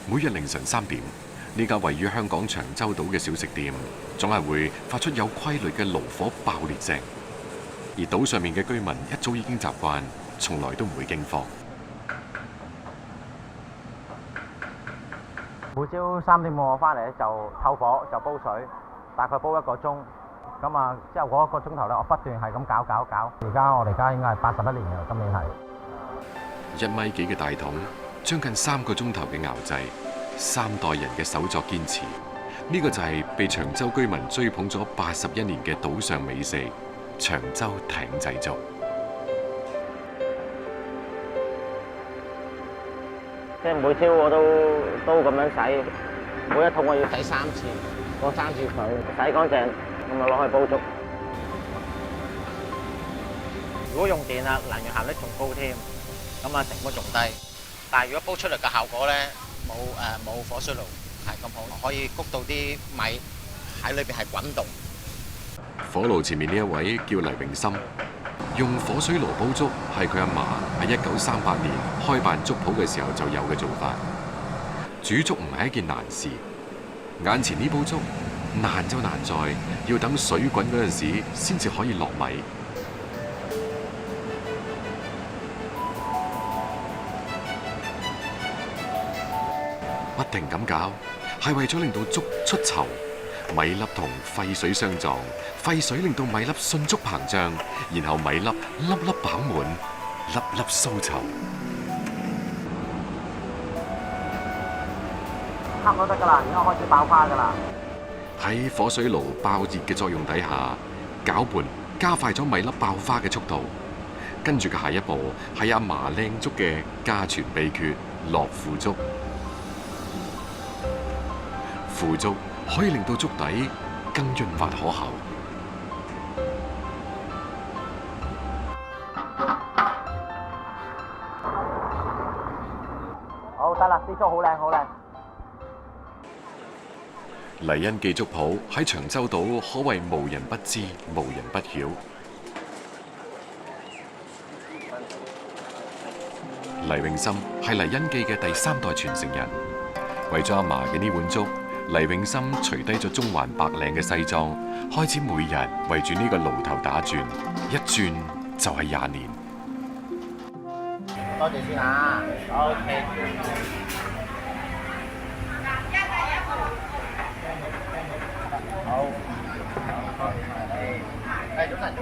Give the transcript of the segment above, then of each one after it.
每日凌晨3點，呢間位於香港長洲島嘅小食店，總係會發出有規律嘅爐火爆裂聲。而島上面嘅居民一早已經習慣，從來都唔會驚慌。每朝3點半我翻嚟咧就透火就煲水，大概煲1個鐘。咁啊，之後嗰1個鐘頭咧，我不斷係咁搞。而家我哋家應該係81年嘅，今年係1米幾嘅大桶，將近3個鐘頭嘅熬製，3代人嘅手作堅持，呢個就係被長洲居民追捧咗81年嘅島上美食——長洲艇仔粥。即係每朝我都咁樣洗，每一桶我要洗3次，我3次水洗乾淨，咁啊攞去煲粥。如果用電啊，能源效率仲高添，咁啊成本仲低。但係如果煲出嚟嘅效果咧，冇火水爐係咁好，可以谷到啲米喺裏邊係滾動。火爐前面呢一位叫黎永森，用火水爐煲粥係佢阿嫲喺1938年開辦粥鋪嘅時候就有嘅做法。煮粥唔係一件難事，眼前呢煲粥難就難在要等水滾嗰陣時先至可以落米。不停咁搞，係為咗令到粥出稠，米粒同沸水相撞，沸水令到米粒迅速膨脹，然後米粒粒粒飽滿，粒粒酥稠。差唔多得㗎啦，而家開始爆花㗎啦。喺火水爐爆熱嘅作用底下，攪拌加快咗米粒爆花嘅速度。跟住嘅下一步係阿嫲靚粥嘅家傳秘訣——落腐竹。腐竹可以令到粥底更潤滑可口。好得啦，啲粥好靚好靚。黎恩記粥鋪喺長洲島可謂無人不知、無人不曉。黎永森係黎恩記嘅第3代傳承人，為咗阿嫲嘅呢碗粥，黎永森除低咗中環白領嘅西裝，開始每日圍住呢個爐頭打轉，一轉就係20年。多謝先啊 ，OK。好。早晨。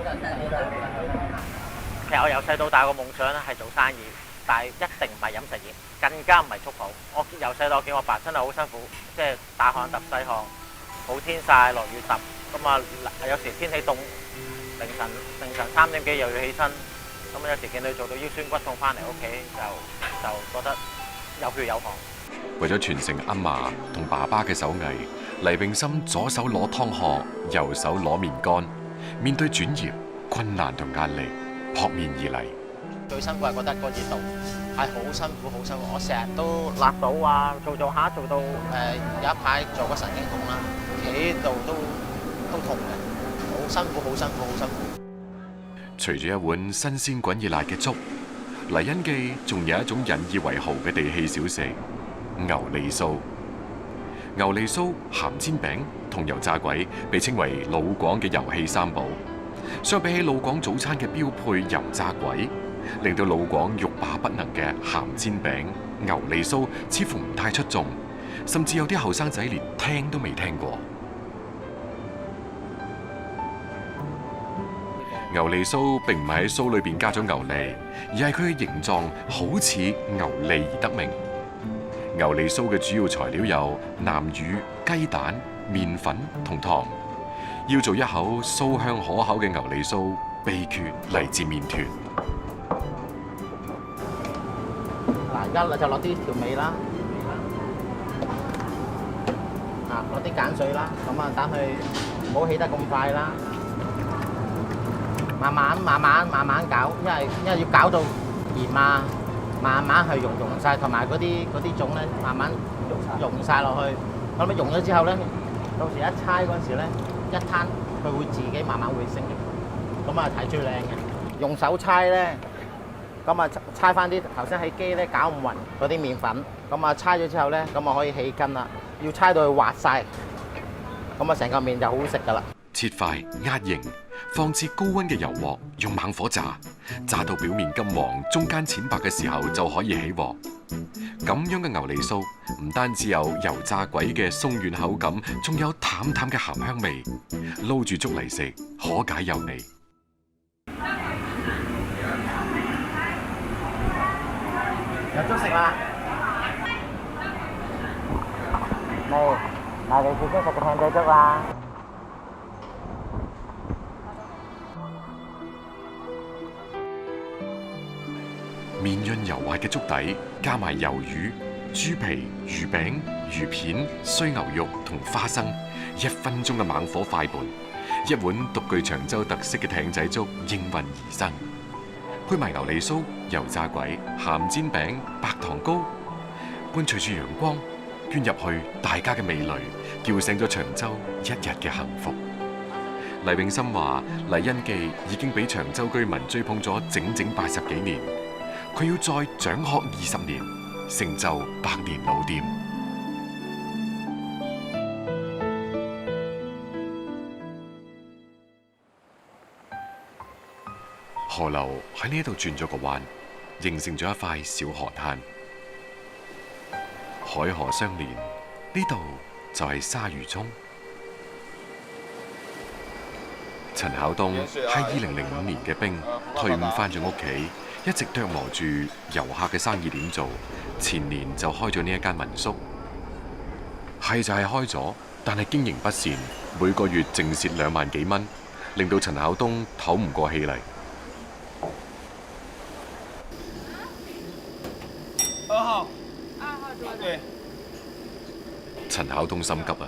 其實我由細到大個夢想咧係做生意，但係一定唔係飲食業，更加唔係粥鋪。我由細到我見我爸真係好辛苦，即係大汗揼細汗，好天曬落雨揼，咁啊有時天氣凍，凌晨3點幾又要起身，咁有時見佢做到腰酸骨痛翻嚟屋企，就覺得有血有汗。為咗傳承阿嫲同爸爸嘅手藝，黎永森左手攞湯殼，右手攞麵乾，面對轉業困難同壓力，撲面而嚟。最辛苦係覺得個熱度係好辛苦，好辛苦。我成日都辣到啊，做下做到有一排做個神經痛啦，企喺度都痛嘅，好辛苦，好辛苦，好辛苦。除咗一碗新鮮滾熱辣嘅粥，黎恩記仲有一種引以為豪嘅地氣小食——牛脷酥。牛脷酥、鹹煎餅同油炸鬼被稱為老廣嘅遊戲三寶。相比起老廣早餐嘅標配油炸鬼，令到老廣欲罷不能嘅鹹煎餅、牛脷酥似乎唔太出眾，甚至有啲後生仔連聽都未聽過。牛脷酥並唔係喺酥裏邊加咗牛脷，而係佢嘅形狀好似牛脷而得名。牛脷酥嘅主要材料有南乳、雞蛋、麵粉同糖。要做一口酥香可口嘅牛脷酥，秘訣嚟自麵團。嗱，而家就落啲調味啦，落啲鹼水啦，咁啊等佢唔好起得咁快啦，慢慢搞，因為要搞到鹽啊，慢慢去溶晒，同埋嗰啲種咧，慢慢溶晒落去。咁你溶咗之後咧，到時一猜嗰陣時咧，一攤佢會自己慢慢會升嘅，咁啊睇最靚嘅。用手猜咧，咁啊猜翻啲頭先喺機咧攪唔勻嗰啲麵粉。咁啊，搓咗之後咧，咁啊可以起筋啦。要搓到佢滑晒，咁啊成個麵就好好食噶啦。切塊壓形，放置高溫嘅油鑊，用猛火炸，炸到表面金黃、中間淺白嘅時候就可以起鑊。咁樣嘅牛脷酥唔單止有油炸鬼嘅鬆軟口感，仲有淡淡嘅鹹香味，撈住粥嚟食，可解油膩。有粥食啦！嚟你自己食個艇仔粥啦！綿潤油滑嘅粥底，加埋魷魚、豬皮、魚餅、魚片、衰牛肉同花生，1分鐘嘅猛火快拌，一碗獨具長洲特色嘅艇仔粥應運而生。配埋牛脷酥、油炸鬼、鹹煎餅、白糖糕，伴隨住陽光捐入去大家嘅味蕾，叫醒咗長洲一日嘅幸福。黎永森話：黎恩記已經俾長洲居民追捧咗整整80幾年。佢要再長學20年，成就100年老店。河流喺呢度轉咗個彎，形成咗一塊小河灘，海河相連。呢度就係鯊魚涌。陳巧東係2005年嘅兵，退伍返咗屋企。一直琢磨住遊客嘅生意點做，前年就開咗呢一間民宿。係就係開咗，但係經營不善，每個月淨蝕2萬幾蚊，令到陳巧東唞唔過氣嚟。2號，對。陳巧東心急啊，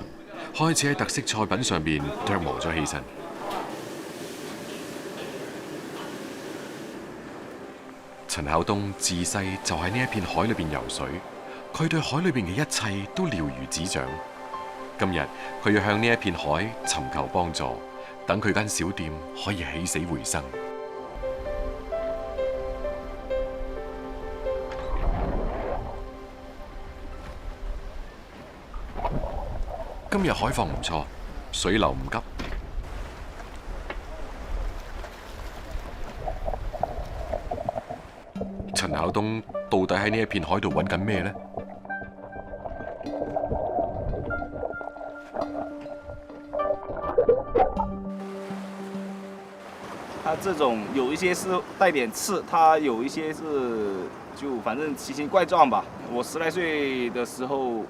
開始喺特色菜品上邊琢磨咗起身。陳巧東自細就喺呢一片海裏邊游水，佢對海裏邊嘅一切都了如指掌。今日佢要向呢一片海尋求幫助，等佢間小店可以起死回生。今日海況唔錯，水流唔急。陳巧東到底喺呢一片海度揾緊咩呢？它這種有一些是帶點刺，它有一些是就反正奇形怪狀吧。我10來歲的時候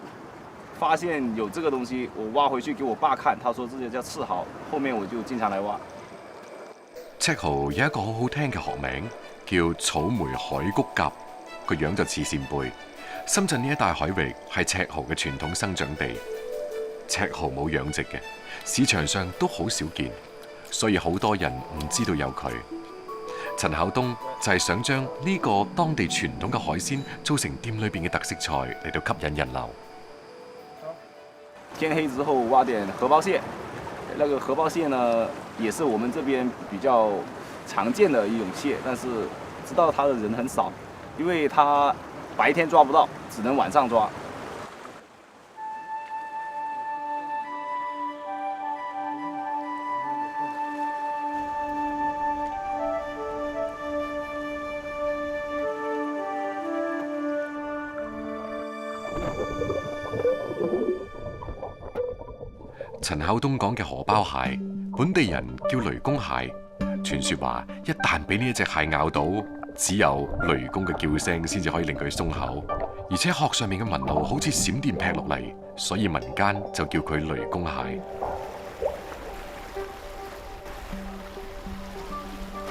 發現有這個東西，我挖回去給我爸看，他說這個叫赤蠔，後面我就經常來挖。赤蠔有一個好好聽嘅學名，叫草莓海谷蛤，個樣就似扇貝。深圳呢一帶海域係赤蠔嘅傳統生長地，赤蠔冇養殖嘅，市場上都好少見，所以好多人唔知道有佢。陳巧東就係想將呢個當地傳統嘅海鮮做成店裏邊嘅特色菜嚟到吸引人流。天黑之後挖點荷包蟹，那個荷包蟹呢，也是我們這邊比較常見的一種蟹，但是知道它的人很少，因為它白天抓不到，只能晚上抓。陳巧東講嘅荷包蟹，本地人叫雷公蟹。傳說話，一旦俾呢一隻蟹咬到，只有雷公嘅叫聲先至可以令佢鬆口，而且殼上面嘅紋路好似閃電劈落嚟，所以民間就叫佢雷公蟹。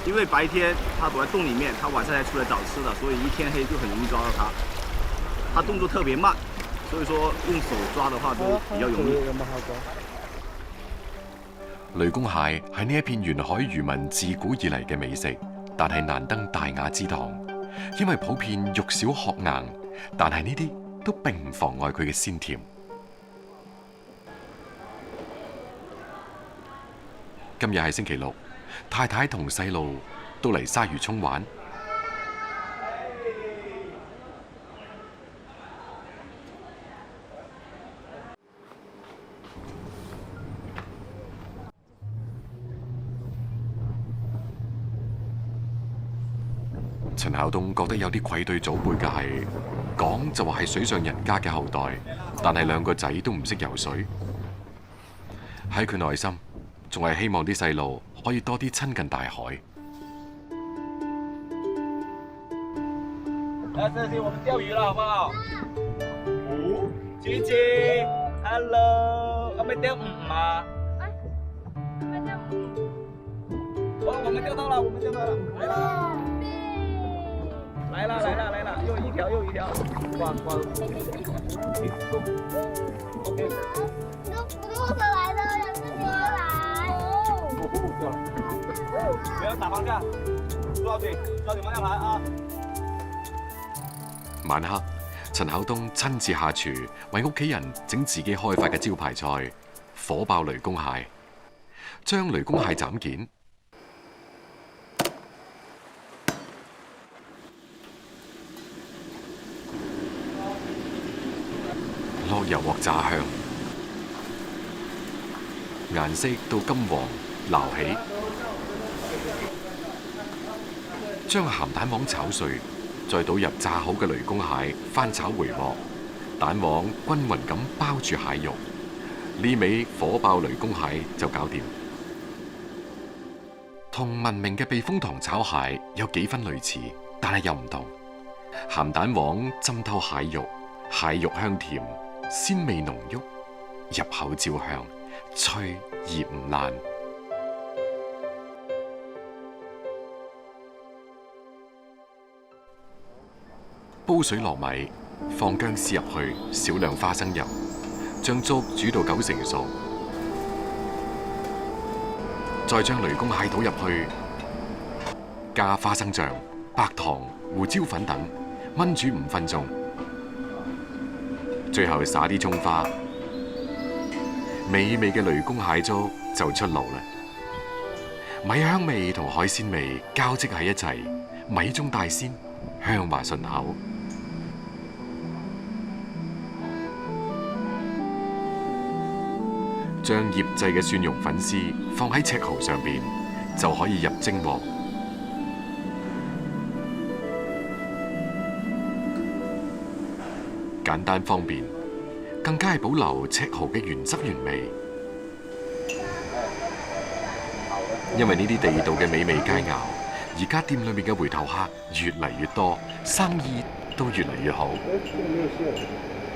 因為白天它躲在洞裡面，它晚上才出來找吃的，所以一天黑就很容易抓到它。它動作特別慢，所以說用手抓的話就比較容易。雷公蟹係呢一片沿海漁民自古以嚟嘅美食，但係難登大雅之堂，因為普遍肉小殼硬，但係呢啲都並唔妨礙佢嘅鮮甜。今日係星期六，太太同細路都嚟鯊魚涌玩。陳孝東覺得有啲愧對祖輩嘅係，講就話係水上人家嘅後代，但係兩個仔都唔識游水。喺佢內心，仲係希望啲細路可以多啲親近大海。這是我們釣魚啦，好不好？姐姐 ，hello，我們釣魚嗎？哦，我們釣到了，我們釣到了，來啦！來啦，來啦，來啦，又一條，又一條，哇哇！陸上來的，兩隻過來。不要打方向，抓緊方向來啊！晚黑，陳孝東親自下廚為屋企人整自己開發嘅招牌菜火爆雷公蟹，將雷公蟹斬件，落油鑊炸香，顏色到金黃撈起，將鹹蛋黃炒碎，再倒入炸好嘅雷公蟹，翻炒回鑊，蛋黃均勻咁包住蟹肉，呢味火爆雷公蟹就搞掂。同聞名嘅避風塘炒蟹有幾分類似，但係又唔同。鹹蛋黃浸透蟹肉，蟹肉香甜，鮮味濃郁，入口焦香，脆而唔爛。煲水落米，放薑絲入去，少量花生油，將粥煮到9成熟，再將雷公蟹倒入去，加花生醬、白糖、胡椒粉等，炆煮5分鐘，最後灑啲蔥花，美味嘅雷公蟹粥就出爐啦！米香味同海鮮味交織喺一齊，米中帶鮮，香滑順口。將醃製嘅蒜蓉粉絲放喺赤蠔上邊，就可以入蒸鑊。簡單方便，更加係保留赤蠔嘅原汁原味。因為呢啲地道嘅美味佳肴，而家店裏面嘅回頭客越嚟越多，生意都越嚟越好。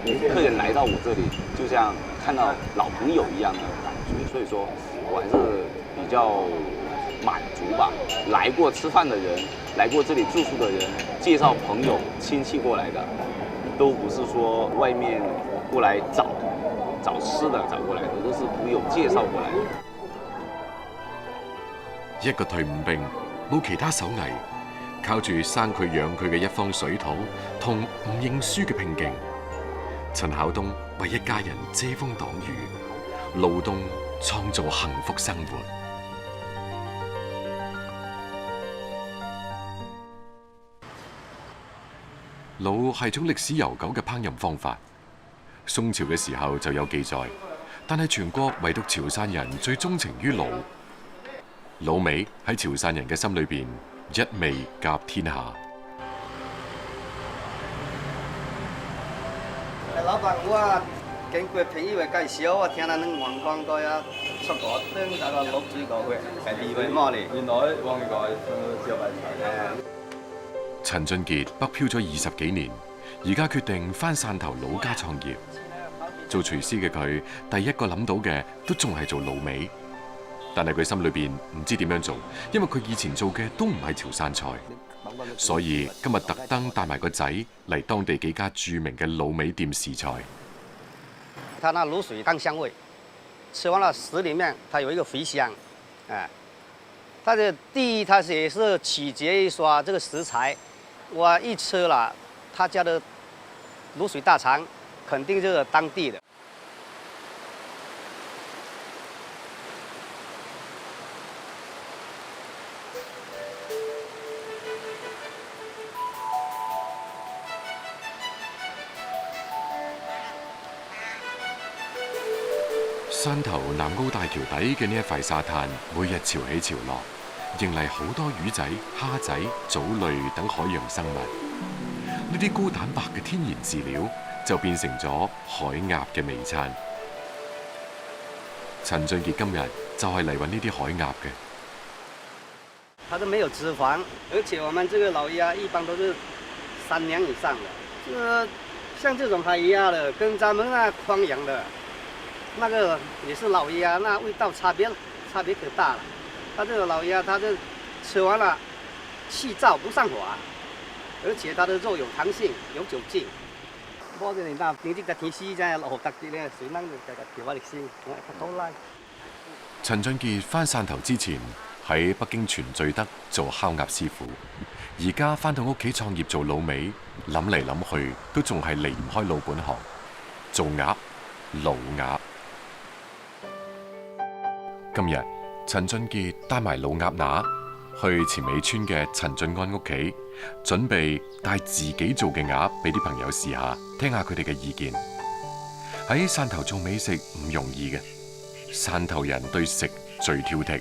客人來到我這裡，就像看到老朋友一樣的感覺，所以說我還是比較滿足吧。來過吃飯的人，來過這裡住宿的人，介紹朋友親戚過來的，都不是說外面過來找吃的找過來的，都是朋友介紹過來的。一個退伍兵，冇其他手藝，靠住生佢養佢嘅一方水土同唔認輸嘅拼勁。陳孝東為一家人遮風擋雨，勞動創造幸福生活。鹵係種歷史悠久嘅烹飪方法，宋朝嘅時候就有記載，但係全國唯獨潮汕人最鍾情於鹵。鹵味喺潮汕人嘅心裏邊一味甲天下。老闆，我經過朋友嘅介紹，我聽到恁黃光哥呀出國，等大個鹵煮過去，係地位麼嚟？原來黃哥招牌菜。陳俊傑北漂咗20幾年，而家決定返汕頭老家創業。做廚師嘅佢，第一個諗到嘅都仲係做鹵味，但係佢心裏邊唔知點樣做，因為佢以前做嘅都唔係潮汕菜。所以今日特登帶埋個仔嚟當地幾家著名嘅鹵味店試菜。它那滷水淡香味，吃完了食裡面它有一個回香，它的第一它也是取決於說這個食材，我一吃了，他家的滷水大腸肯定就是當地的。汕頭南澳大橋底嘅呢一塊沙灘，每日潮起潮落，迎嚟好多魚仔、蝦仔、藻類等海洋生物。呢啲高蛋白嘅天然飼料就變成咗海鴨嘅美餐。陳俊傑今日就係嚟揾呢啲海鴨嘅。它都没有脂肪，而且我们这个老鸭一般都是3年以上的。这个像这种海鸭的，跟咱们那宽养的，那个也是老鸭，那味道差别可大了。它这个老鸭，它这吃完了气燥不上滑，而且它的肉有弹性，有酒劲。我哋那你啲嘅天絲真係落特啲咧，水冷就調下力先，我好拉。陳俊傑返汕頭之前喺北京全聚德做烤鴨師傅，而家返到屋企創業做滷味，諗嚟諗去都仲係離唔開老本行，做鴨、滷鴨。今日陳俊傑帶埋老鴨乸去前尾村嘅陳俊安屋企，準備帶自己做嘅鴨俾啲朋友試下，聽下佢哋嘅意見。喺汕頭做美食唔容易嘅，汕頭人對食最挑剔。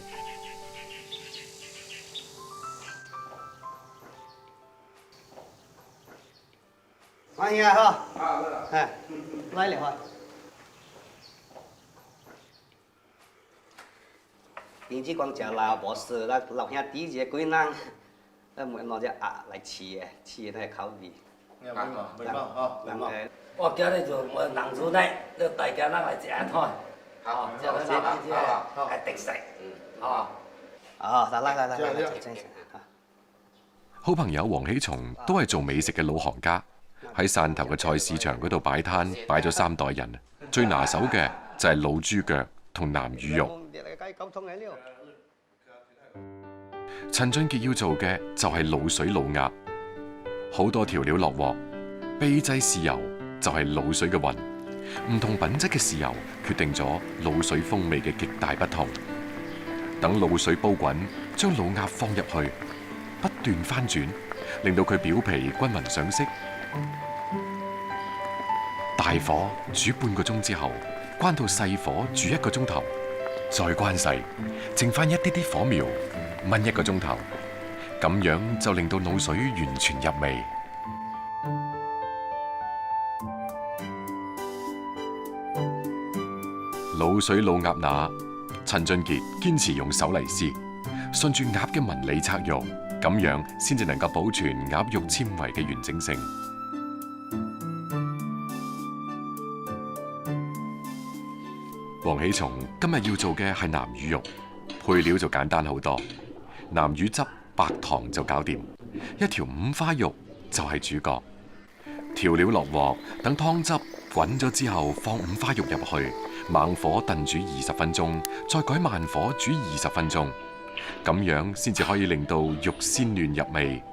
歡迎啊！哎，來了哈。邊只講食老博士，那老兄弟隻鬼人，那每攞隻鴨來試睇口味。美貌我今日就我南出嚟，要大家咱來食一攤，好，食到呢啲係特色，好。哦，來，真。好朋友黃喜松都係做美食嘅老行家，喺汕頭嘅菜市場嗰度擺攤，擺咗3代人。最拿手嘅就係老豬腳同南乳肉。陳俊傑要做嘅就係滷水老鴨，好多調料落鑊，秘製豉油就係滷水嘅魂。唔同品質嘅豉油決定咗滷水風味嘅極大不同。等滷水煲滾，將老鴨放入去，不斷翻轉，令到佢表皮均勻上色。大火煮半個鐘之後，關到細火煮1個鐘頭，再關細，剩翻一啲啲火苗，燜1個鐘頭，咁樣就令到滷水完全入味。滷水老鴨乸，陳俊傑堅持用手嚟絲，順住鴨嘅紋理拆肉，咁樣先至能夠保存鴨肉纖維嘅完整性。黃喜松今日要做嘅係南乳肉，配料就簡單好多，南乳汁、白糖就搞掂，一條五花肉就係主角。調料落鑊，等湯汁滾咗之後，放五花肉入去，猛火燉煮20分鐘，再改慢火煮20分鐘，咁樣先至可以令到肉鮮嫩入味。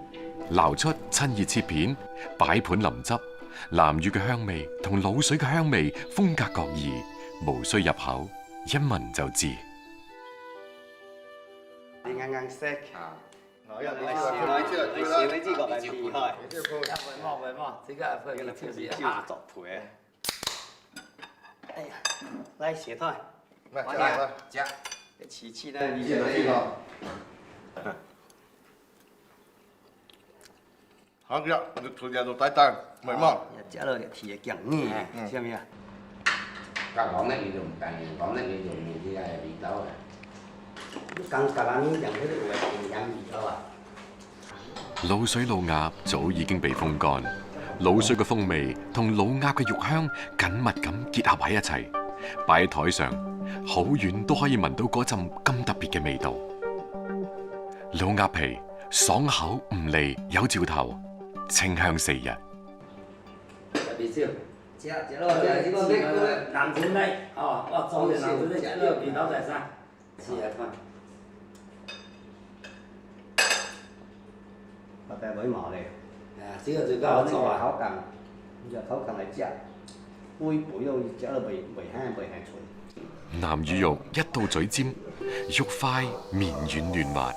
撈出趁熱切片，擺盤淋汁，南乳嘅香味同滷水嘅香味風格各異。無需入口，一聞就知。你啱啱識我又你試呢個係厲害。袂嘛，這個配個就是作陪啊！哎呀，來寫台，食。你次次咧，好嘅，你做嘢做大單，明嘛？食落嚟鐵嘅硬呢，知唔知啊？講咧，你用但係講咧，你用啲係味道啊。更加難用嗰啲會營養味道啊。滷水老鴨早已經被風乾，滷水嘅風味同老鴨嘅肉香緊密咁結合喺一齊，擺喺台上，好遠都可以聞到嗰陣咁特別嘅味道。老鴨皮爽口唔膩，有嚼頭，清香4日。食咯，這個南村嚟，哦，我做嘅南村嚟，食了味道在上，試下看。我哋會麻咧。這個最緊做啊！口感嚟食，杯都食到未香脆。南乳肉一到嘴尖，肉塊綿軟嫩滑，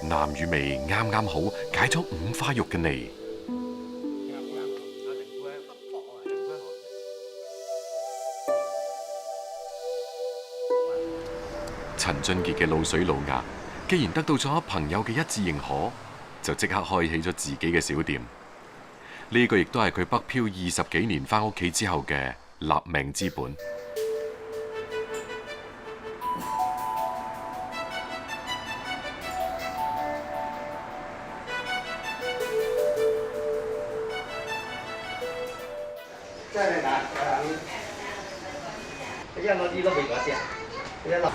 南乳味啱啱好解咗五花肉嘅膩。陳俊傑嘅滷水老鴨既然得到咗朋友嘅一致認可，就即刻開起咗自己嘅小店。呢個亦都係佢北漂20幾年返屋企之後嘅立命之本。真係難，一攞啲都未講先，一攞。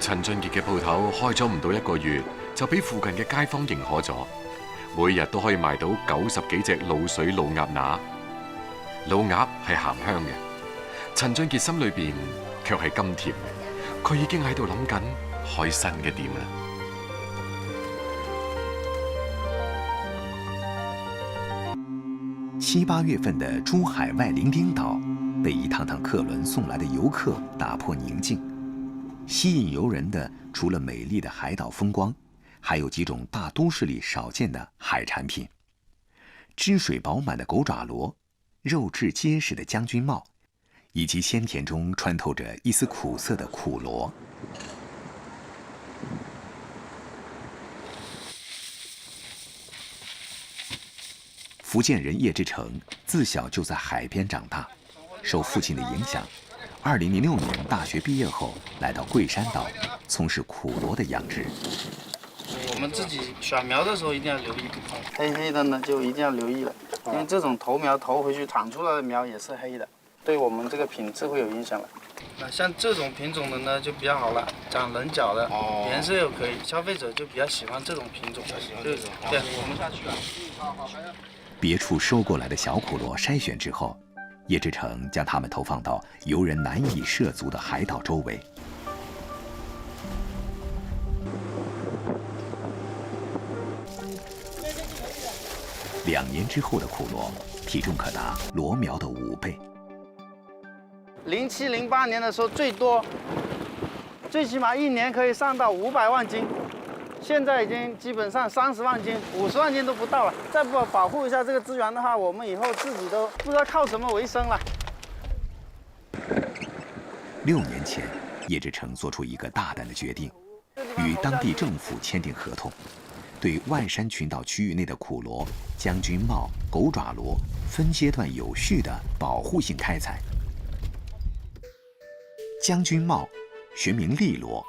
陳俊傑嘅鋪頭開咗唔到1個月，就俾附近嘅街坊認可咗，每日都可以賣到90幾隻滷水老鴨乸。老鴨係鹹香嘅，陳俊傑心裏邊卻係甘甜嘅，佢已經喺度諗緊開新嘅店啦。7、8月份的珠海外伶仃島，被一趟趟客轮送來的遊客打破寧靜。吸引遊人的除了美麗的海島風光，還有幾種大都市裡少見的海產品：汁水飽滿的狗爪螺、肉質結實的將軍帽，以及鮮甜中穿透着一絲苦澀的苦螺。福建人葉志成自小就在海邊長大，受父親的影響，2006年大學畢業後，來到桂山島，從事苦螺的養殖。我們自己選苗的時候一定要留意，黑黑的呢就一定要留意了，因為這種頭苗投回去長出來的苗也是黑的，對我們這個品質會有影響了。像這種品種的呢就比較好了，長稜角的，顏色又可以，消費者就比較喜歡這種品種。對，我們下去了。別處收過來的小苦螺篩選之後，葉志成將它們投放到遊人難以涉足的海島周圍。2年之後的苦螺，體重可達螺苗的5倍。07、08年的時候最多，最起碼1年可以上到500萬斤。現在已經基本上30萬斤、50萬斤都不到了。再不保護一下這個資源的話，我們以後自己都不知道靠什麼為生了。6年前，葉志成做出一個大膽的決定，與當地政府簽訂合同，對萬山群島區域內的苦螺、將軍帽、狗爪螺分階段有序的保護性開採。將軍帽，學名利螺，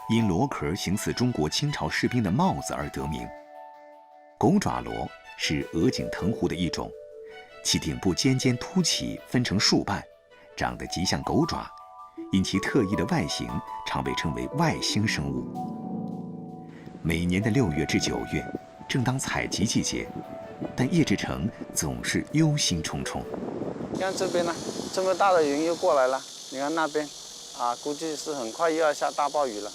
因螺殼形似中國清朝士兵的帽子而得名。狗爪螺是鵝頸藤壺的一種，其頂部尖尖凸起，分成數瓣，長得極像狗爪，因其特異的外形，常被稱為外星生物。每年的6月至9月，正當採集季節，但葉志成總是憂心忡忡。你看這邊呢，這麼大的雲又過來了，你看那邊，啊，估計是很快又要下大暴雨了。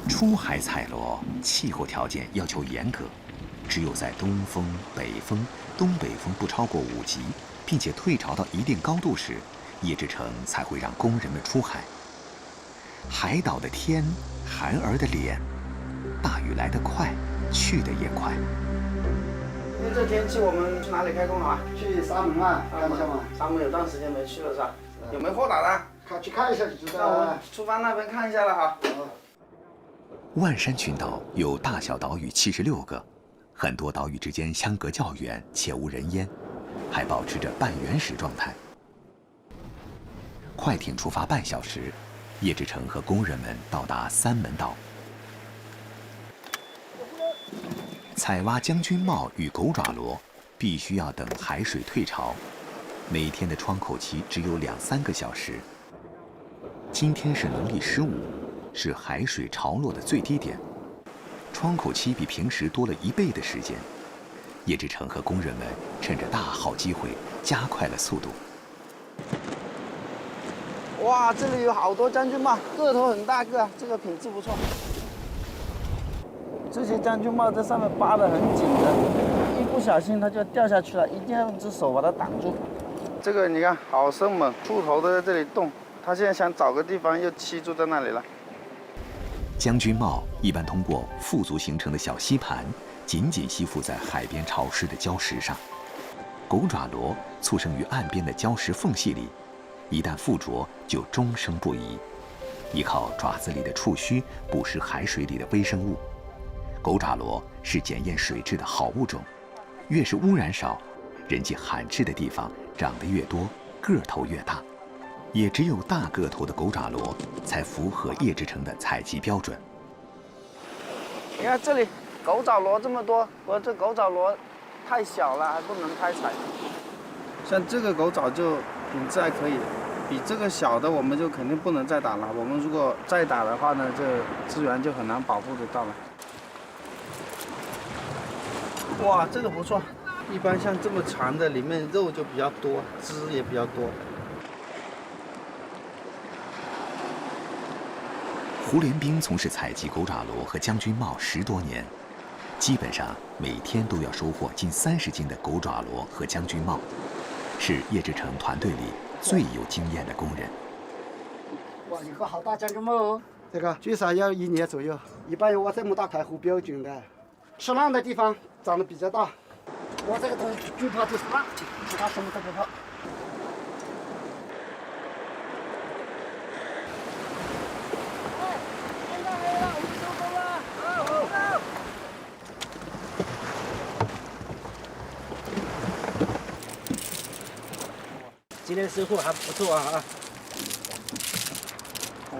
出海採螺，氣候條件要求嚴格，只有在東風、北風、東北風不超過5級，並且退潮到一定高度時，葉志成才會讓工人們出海。海島的天，孩兒的臉，大雨來得快，去得也快。因為這天氣，我們去哪裡開工啊？去沙門啊，看一下嘛。沙門有段時間沒去了，是吧？有沒有貨打的？去看一下就知道了。那我出發那邊看一下了哈。萬山群島有大小島嶼76個，很多島嶼之間相隔較遠且無人煙，還保持着半原始狀態。快艇出發半小時，葉志成和工人們到達三門島。採挖將軍帽與狗爪螺，必須要等海水退潮，每天的窗口期只有2-3個小時。今天是農曆15，是海水潮落的最低點，窗口期比平時多了1倍的時間。葉志成和工人們趁着大好機會，加快了速度。哇，這裡有好多將軍帽，個頭很大個，這個品質不錯。這些將軍帽在上面扒得很緊的，一不小心它就掉下去了，一定要用隻手把它擋住。這個你看好生猛，觸頭都在這裡動，它現在想找個地方又棲住在那裡了。将军帽一般通过附足形成的小吸盘，紧紧吸附在海边潮湿的礁石上。狗爪螺簇生于岸边的礁石缝隙里，一旦附着就终生不移，依靠爪子里的触须捕食海水里的微生物。狗爪螺是检验水质的好物种，越是污染少、人迹罕至的地方，长得越多，个头越大。也只有大个头的狗爪螺才符合叶之城的采集标准。你看这里狗爪螺这么多，我这狗爪螺太小了，还不能开采。像这个狗爪就品质还可以，比这个小的我们就肯定不能再打了。我们如果再打的话呢，这资源就很难保护得到了。哇，这个不错。一般像这么长的，里面肉就比较多，汁也比较多。胡连兵从事采集狗爪螺和将军帽10多年，基本上每天都要收获近30斤的狗爪螺和将军帽，是叶之城团队里最有经验的工人。哇，一个好大将军帽哦！这个最少要1年左右，一般有我这么大才合标准的。吃浪的地方长得比较大，我这个东西最怕就是浪，其他什么都不怕。今天收获还不错啊！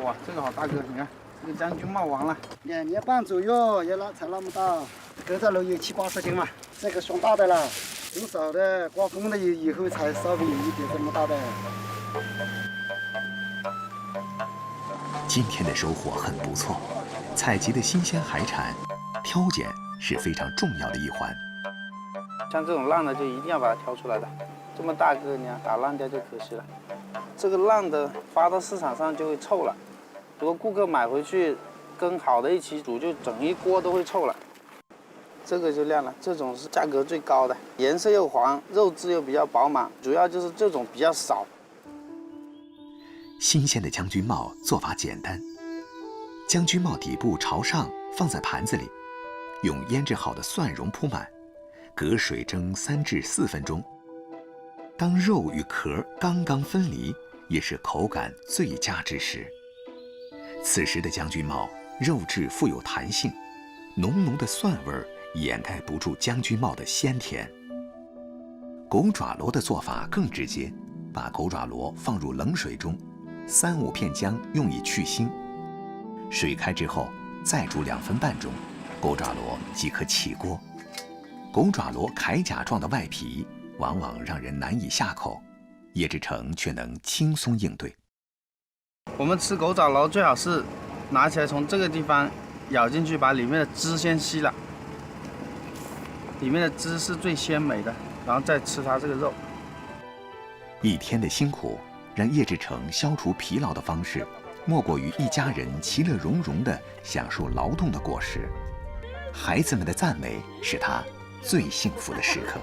哇，这个好大个，你看，这个将军帽完了2年半左右也才那么大，狗爪螺有70、80斤嘛，这个算大的了，很少的挂工的以后才稍微有一点这么大的。今天的收获很不错，采集的新鲜海产，挑拣是非常重要的一环。像这种烂的就一定要把它挑出来的。这么大个，你看打烂掉就可惜了。这个烂的发到市场上就会臭了，如果顾客买回去跟好的一起煮，就整一锅都会臭了。这个就亮了，这种是价格最高的，颜色又黄，肉质又比较饱满，主要就是这种比较少。新鲜的将军帽做法简单，将军帽底部朝上放在盘子里，用腌制好的蒜蓉铺满，隔水蒸3至4分钟。当肉与壳刚刚分离，也是口感最佳之时。此时的将军帽肉质富有弹性，浓浓的蒜味儿掩盖不住将军帽的鲜甜。狗爪螺的做法更直接，把狗爪螺放入冷水中，3、5片姜用以去腥。水开之后，再煮2分半钟，狗爪螺即可起锅。狗爪螺铠甲状的外皮往往让人难以下口，叶之城却能轻松应对。我们吃狗爪螺最好是拿起来从这个地方咬进去，把里面的汁先吸了，里面的汁是最鲜美的，然后再吃它这个肉。一天的辛苦让叶之城消除疲劳的方式，莫过于一家人其乐融融地享受劳动的果实。孩子们的赞美是他最幸福的时刻。